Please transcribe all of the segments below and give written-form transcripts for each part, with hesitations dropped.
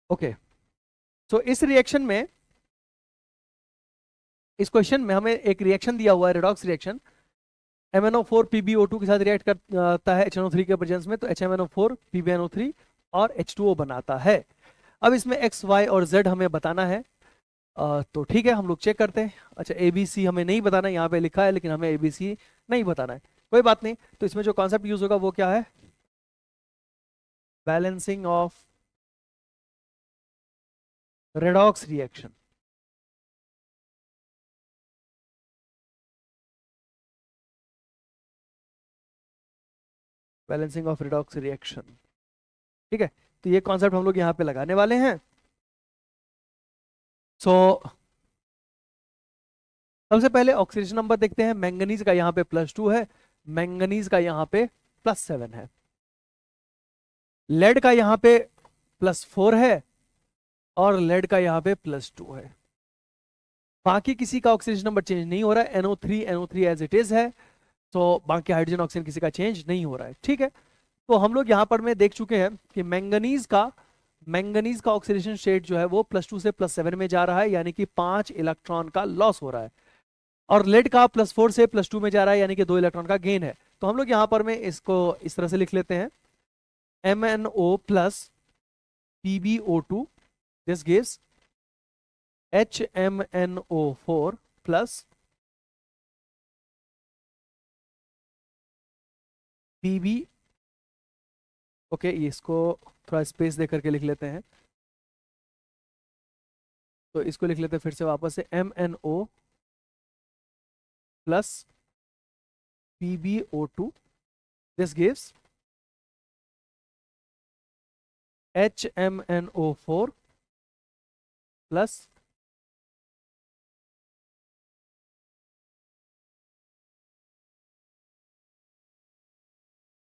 Okay, तो इस reaction में, इस क्वेश्चन में हमें एक रिएक्शन दिया हुआ है, रेडॉक्स रिएक्शन। MnO4 PbO2 के साथ रिएक्ट करता है HNO3 के प्रेजेंस में, तो HMnO4 PbNO3 और H2O बनाता है। अब इसमें x, y और z हमें बताना है। तो ठीक है, हम लोग चेक करते हैं। अच्छा, ABC हमें नहीं बताना, यहाँ पे लिखा है, लेकिन हमें ABC नहीं बताना है, कोई बात नहीं। तो इसमें जो कॉन्सेप्ट यूज होगा वो क्या है? Balancing of redox reaction. Balancing of redox reaction, ठीक है। तो ये कॉन्सेप्ट हम लोग यहाँ पे लगाने वाले हैं। सो सबसे पहले ऑक्सीडेशन नंबर देखते हैं। मैंगनीज का यहाँ पे +2 है, मैंगनीज का यहाँ पे +7 है, लेड का यहाँ पे +4 है, और लेड का यहाँ पे +2 है। बाकी किसी का ऑक्सीडेशन नंबर चेंज नहीं हो रहा है, NO3 एज इट इज है। तो बाकी हाइड्रोजन ऑक्सीजन किसी का चेंज नहीं हो रहा है, ठीक है। तो हम लोग यहाँ पर में देख चुके हैं कि मैंगनीज का ऑक्सीडेशन स्टेट जो है वो +2 से +7 में जा रहा है, यानी कि 5 इलेक्ट्रॉन का लॉस हो रहा है। और लेड का +4 से +2 में जा रहा है, यानी कि 2 इलेक्ट्रॉन का गेन है। तो हम लोग यहाँ पर में इसको इस तरह से लिख लेते हैं, MnO plus PbO2, this gives HMnO4 plus Pb। Okay, इसको थोड़ा स्पेस दे करके लिख लेते हैं। तो इसको लिख लेते हैं फिर से वापस से, MnO plus PbO2, this gives HMnO4 plus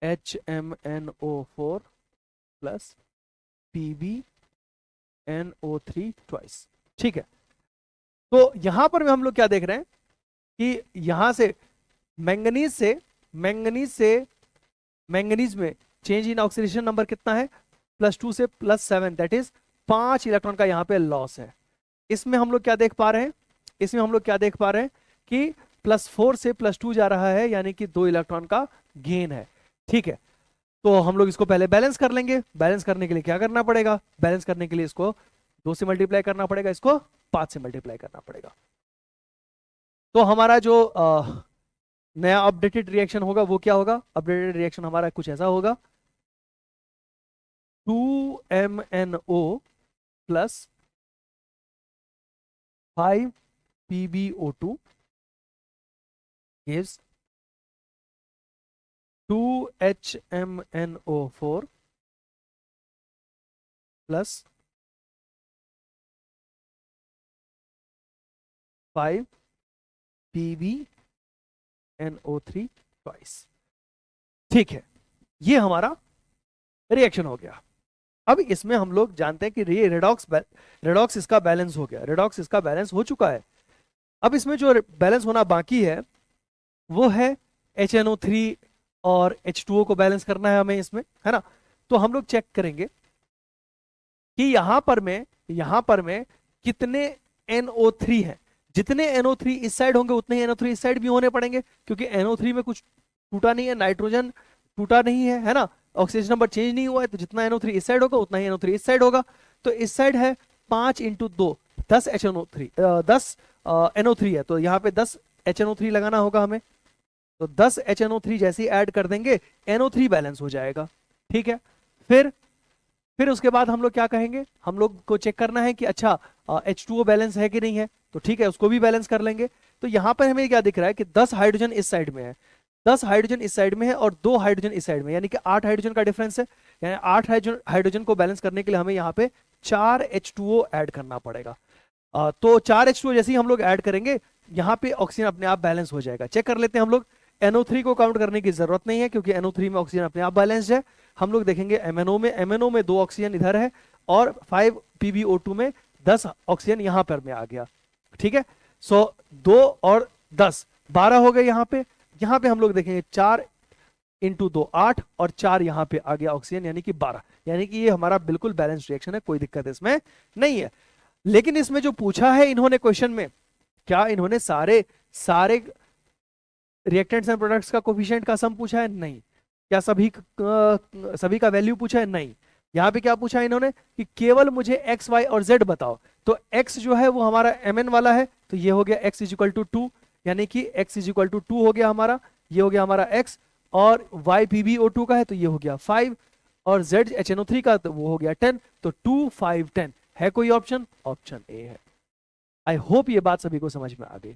HMnO4 plus PbNO3 twice, ठीक है। तो यहां पर हम लोग क्या देख रहे हैं कि यहां से मैंगनीज से मैंगनीज से मैंगनीज में चेंज इन ऑक्सीडेशन नंबर कितना है? +2 से +7, दैट इज 5 इलेक्ट्रॉन का यहाँ पे लॉस है। इसमें हम लोग क्या देख पा रहे हैं? इसमें हम लोग क्या देख पा रहे हैं कि +4 से +2 जा रहा है, यानी कि 2 इलेक्ट्रॉन का गेन है, ठीक है। तो हम लोग इसको पहले बैलेंस कर लेंगे। बैलेंस करने के लिए क्या करना पड़ेगा? बैलेंस करने के लिए इसको 2 से मल्टीप्लाई करना पड़ेगा, इसको 5 से मल्टीप्लाई करना पड़ेगा। तो हमारा जो नया अपडेटेड रिएक्शन होगा वो क्या होगा? अपडेटेड रिएक्शन हमारा कुछ ऐसा होगा, 2MnO plus 5PbO2 gives 2HMnO4 plus 5PbNO3 twice, ठीक है। ये हमारा रिएक्शन हो गया। अब इसमें हम लोग जानते हैं कि ये रेडॉक्स इसका बैलेंस हो गया, रेडॉक्स इसका बैलेंस हो चुका है। अब इसमें जो बैलेंस होना बाकी है वो है HNO3 और H2O को बैलेंस करना है हमें इसमें, है ना। तो हम लोग चेक करेंगे कि यहां पर में कितने NO3 हैं। जितने NO3 इस साइड होंगे उतने ही NO3 इस साइड भी होने पड़ेंगे, क्योंकि NO3 में कुछ टूटा नहीं है, नाइट्रोजन टूटा नहीं है ना, ऑक्सीजन नंबर चेंज नहीं हुआ है। तो जितना NO3 इस साइड होगा उतना ही NO3 इस साइड होगा। तो इस साइड है 5 × 2, 10 HNO3, 10 NO3 है, तो यहाँ पे 10 HNO3 लगाना होगा हमें। तो 10 HNO3 जैसे ही ऐड कर देंगे NO3 बैलेंस हो जाएगा, ठीक है। फिर उसके बाद हम लोग क्या कहेंगे? हम लोग को चेक करना है कि अच्छा H2O बैलेंस है कि नहीं है, तो ठीक है, उसको भी बैलेंस कर लेंगे। तो यहाँ पर हमें क्या दिख रहा है कि 10 हाइड्रोजन इस साइड में है, 10 हाइड्रोजन इस साइड में है, और 2 हाइड्रोजन इस साइड में, यानी कि 8 हाइड्रोजन का डिफरेंस है। यानी 8 हाइड्रोजन को बैलेंस करने के लिए हमें यहाँ पे 4 H2O ऐड करना पड़ेगा। तो 4 H2O जैसे ही हम लोग ऐड करेंगे, यहाँ पे ऑक्सीजन अपने आप बैलेंस हो जाएगा। चेक कर लेते हैं हम लोग। NO3 को काउंट करने की जरूरत नहीं है, क्योंकि NO3 में ऑक्सीजन अपने आप बैलेंस्ड है। हम लोग देखेंगे MnO में 2 ऑक्सीजन इधर है, और 5 PbO2 में 10 ऑक्सीजन यहाँ पर में आ गया, ठीक है। सो 2 और 10 12 हो गए। यहाँ पे हम लोग देखेंगे 4 इंटू 2 8 और 4 यहां पे आ गया ऑक्सीजन, यानी कि 12। यानी कि ये हमारा बिल्कुल बैलेंस रिएक्शन है, कोई दिक्कत इसमें नहीं है। लेकिन इसमें जो पूछा है इन्होंने क्वेश्चन में, क्या इन्होंने सारे सारे रिएक्टेंट्स एंड प्रोडक्ट्स का कोफिशिएंट का सम पूछा है? नहीं। क्या सभी का वैल्यू पूछा है? नहीं। यहाँ पे क्या पूछा है इन्होंने कि केवल मुझे एक्स वाई और जेड बताओ। तो एक्स जो है वो हमारा mn वाला है, तो ये हो गया x इज इक्वल टू 2, यानी कि x इज इक्वल टू 2 हो गया हमारा, ये हो गया हमारा x। और y PbO2 का है तो ये हो गया 5, और z HNO3 का तो वो हो गया 10। तो 2 5 10 है कोई ऑप्शन? ऑप्शन ए है। आई होप ये बात सभी को समझ में आ गई।